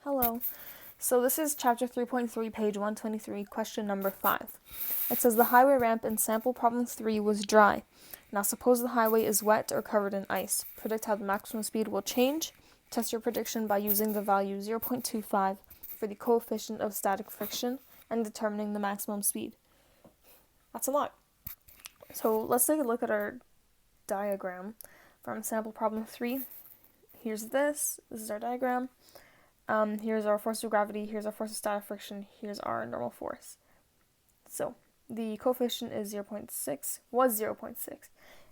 Hello. So this is chapter 3.3, page 123, question number 5. It says the highway ramp in sample problem 3 was dry. Now suppose the highway is wet or covered in ice. Predict how the maximum speed will change. Test your prediction by using the value 0.25 for the coefficient of static friction and determining the maximum speed. That's a lot. So let's take a look at our diagram from sample problem 3. Here's this is our diagram. Here's our force of gravity, here's our force of static friction, here's our normal force. So the coefficient is 0.6, was 0.6.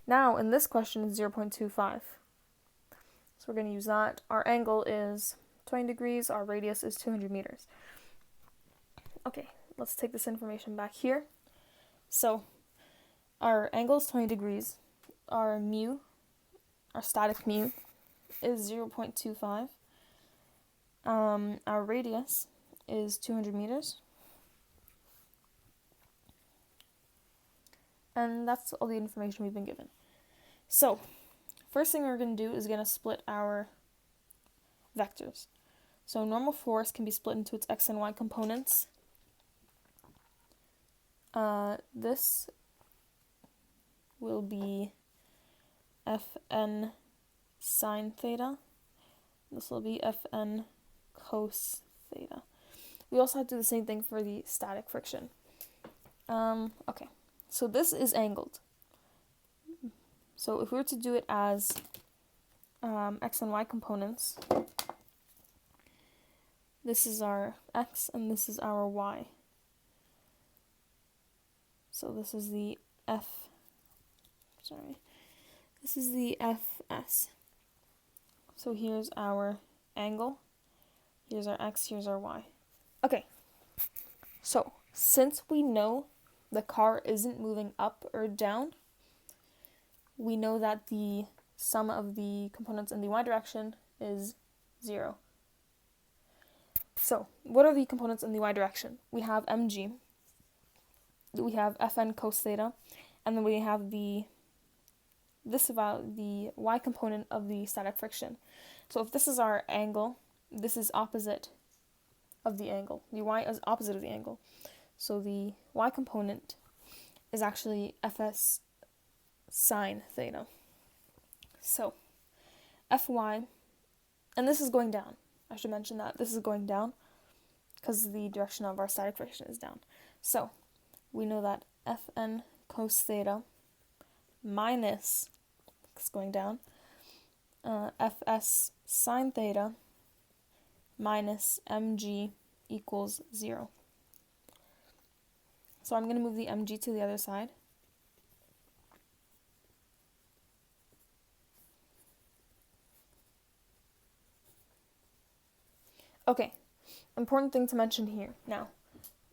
Now in this question it's 0.25. So we're going to use that. Our angle is 20 degrees, our radius is 200 meters. Okay, let's take this information back here. So our angle is 20 degrees, our static mu is 0.25. Our radius is 200 meters. And that's all the information we've been given. So, first thing we're going to do is going to split our vectors. So normal force can be split into its x and y components. This will be Fn sine theta. This will be Fn cos theta. We also have to do the same thing for the static friction. Okay, so this is angled. So if we were to do it as x and y components, this is our x and this is our y. So this is the this is the Fs. So here's our angle, here's our x, here's our y. Okay, so since we know the car isn't moving up or down, we know that the sum of the components in the y direction is 0. So what are the components in the y direction? We have mg, we have Fn cos theta, and then we have the y component of the static friction. So if this is our angle, this is opposite of the angle. The y is opposite of the angle. So the y component is actually Fs sine theta. So Fy, and this is going down. I should mention that this is going down because the direction of our static friction is down. So we know that Fn cos theta minus, it's going down, Fs sine theta minus mg equals 0. So I'm going to move the mg to the other side. Okay, important thing to mention here. Now,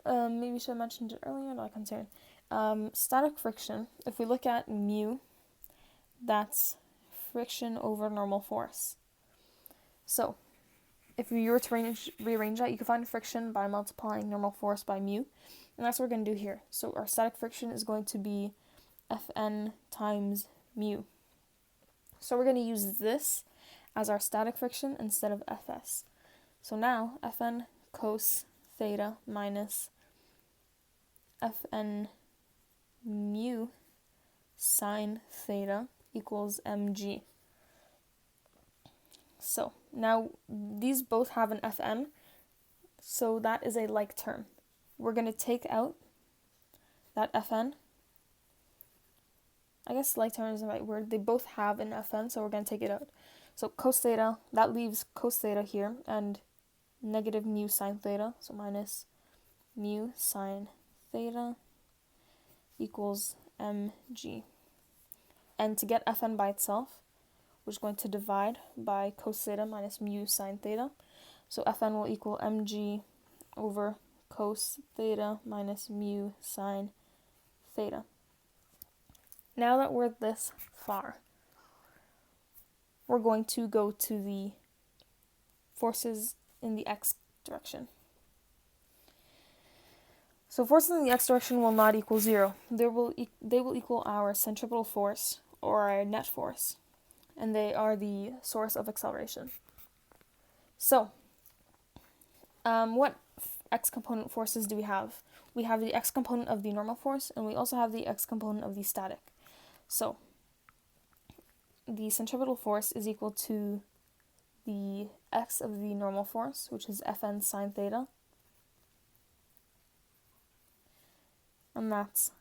maybe I should have mentioned it earlier, not a concern. Static friction, if we look at mu, that's friction over normal force. So, if you were to rearrange that, you can find friction by multiplying normal force by mu, and that's what we're going to do here. So our static friction is going to be Fn times mu. So we're going to use this as our static friction instead of Fs. So now Fn cos theta minus Fn mu sine theta equals mg. So now these both have an Fn, so that is a like term. We're going to take out that Fn. I guess like term isn't the right word. They both have an Fn, so we're going to take it out. So cos theta, that leaves cos theta here, and negative mu sine theta, so minus mu sine theta equals mg. And to get Fn by itself, we're just going to divide by cos theta minus mu sine theta. So Fn will equal mg over cos theta minus mu sine theta. Now that we're this far, we're going to go to the forces in the x direction. So forces in the x direction will not equal 0. They will equal our centripetal force, or our net force, and they are the source of acceleration. So What x component forces do we have? We have the x component of the normal force, and we also have the x component of the static. So the centripetal force is equal to the x of the normal force, which is Fn sine theta, and that's,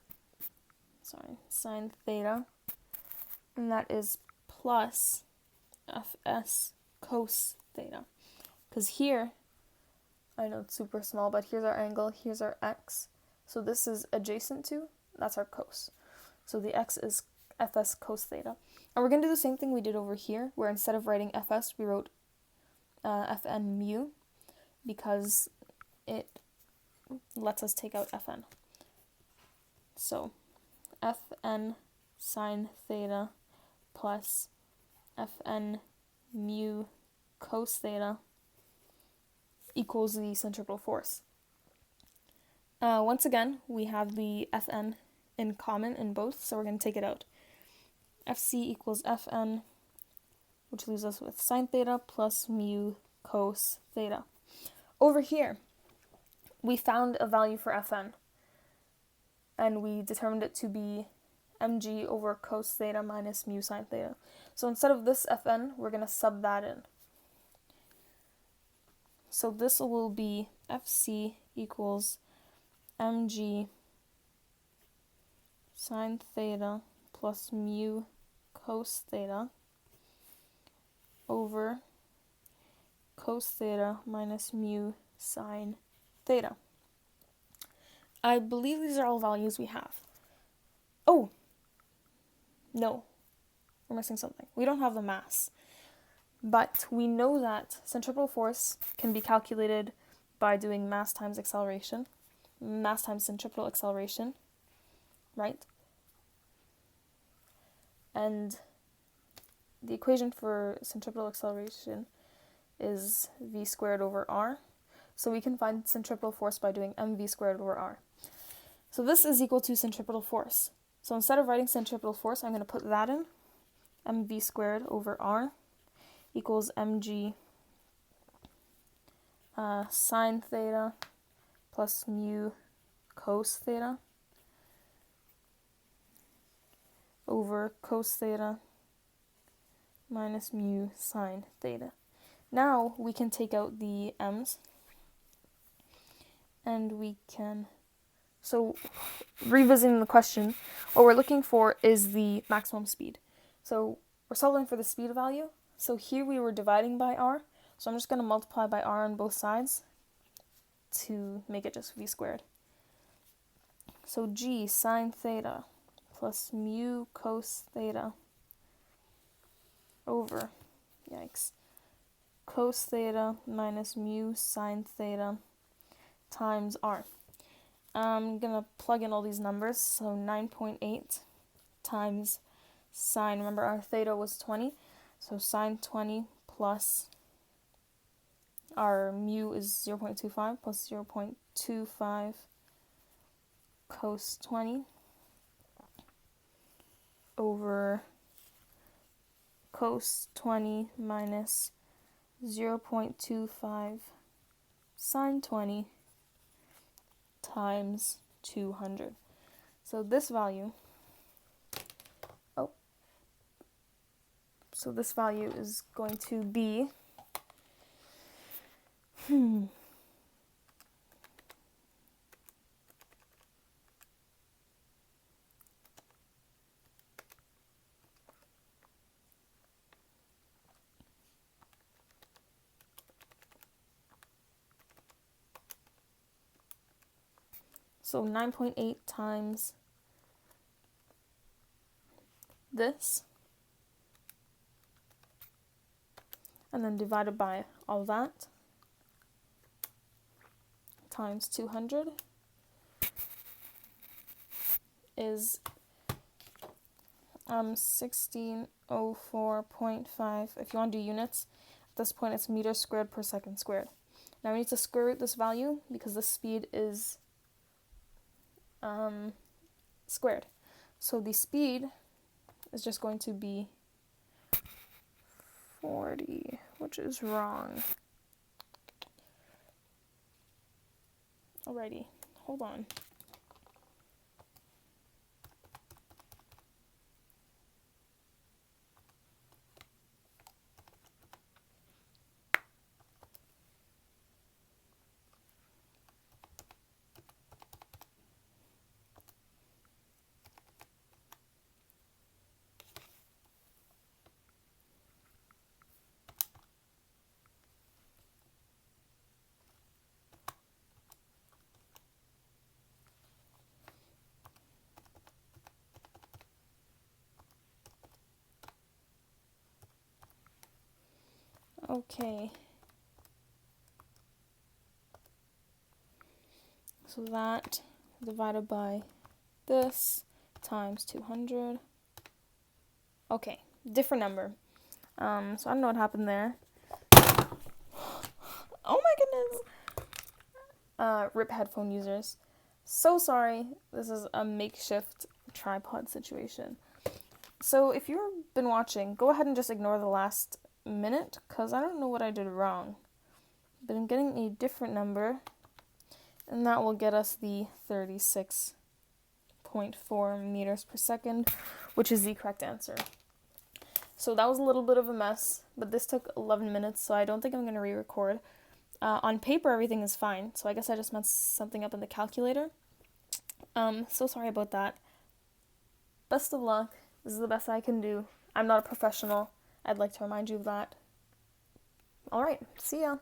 sine theta, and that is plus Fs cos theta. Because here, I know it's super small, but here's our angle, here's our x. So this is adjacent to, that's our cos. So the x is Fs cos theta. And we're going to do the same thing we did over here, where instead of writing Fs, we wrote Fn mu, because it lets us take out Fn. So Fn sine theta plus Fn mu cos theta equals the centripetal force. Once again, we have the Fn in common in both, so we're going to take it out. Fc equals Fn, which leaves us with sine theta plus mu cos theta. Over here, we found a value for Fn, and we determined it to be mg over cos theta minus mu sine theta. So instead of this Fn, we're going to sub that in. So this will be Fc equals mg sine theta plus mu cos theta over cos theta minus mu sine theta. I believe these are all values we have. Oh, no, we're missing something. We don't have the mass, but we know that centripetal force can be calculated by doing mass times acceleration, mass times centripetal acceleration, right? And the equation for centripetal acceleration is v squared over r. So we can find centripetal force by doing mv squared over r. So this is equal to centripetal force. So instead of writing centripetal force, I'm going to put that in. Mv squared over r equals mg sine theta plus mu cos theta over cos theta minus mu sine theta. Now we can take out the m's, and we can, so revisiting the question, what we're looking for is the maximum speed. So we're solving for the speed value. So here we were dividing by r, so I'm just going to multiply by r on both sides to make it just v squared. So g sine theta plus mu cos theta over, cos theta minus mu sine theta times r. I'm going to plug in all these numbers, so 9.8 times sine, remember our theta was 20, so sine 20 plus our mu is 0.25 plus 0.25 cos 20 over cos 20 minus 0.25 sine 20 times 200. So this value, is going to be, so 9.8 times this, and then divided by all that, times 200 is 1604.5. If you want to do units, at this point it's meters squared per second squared. Now we need to square root this value because the speed is squared. So the speed is just going to be 40, which is wrong. Alrighty, hold on. Okay. So that divided by this times 200. Okay, different number. So I don't know what happened there. Oh my goodness. RIP headphone users. So sorry. This is a makeshift tripod situation. So if you've been watching, go ahead and just ignore the last minute, because I don't know what I did wrong. But I'm getting a different number, and that will get us the 36.4 meters per second, which is the correct answer. So that was a little bit of a mess, but this took 11 minutes, so I don't think I'm going to re-record. On paper, everything is fine, so I guess I just messed something up in the calculator. So sorry about that. Best of luck. This is the best I can do. I'm not a professional. I'd like to remind you of that. Alright, see ya.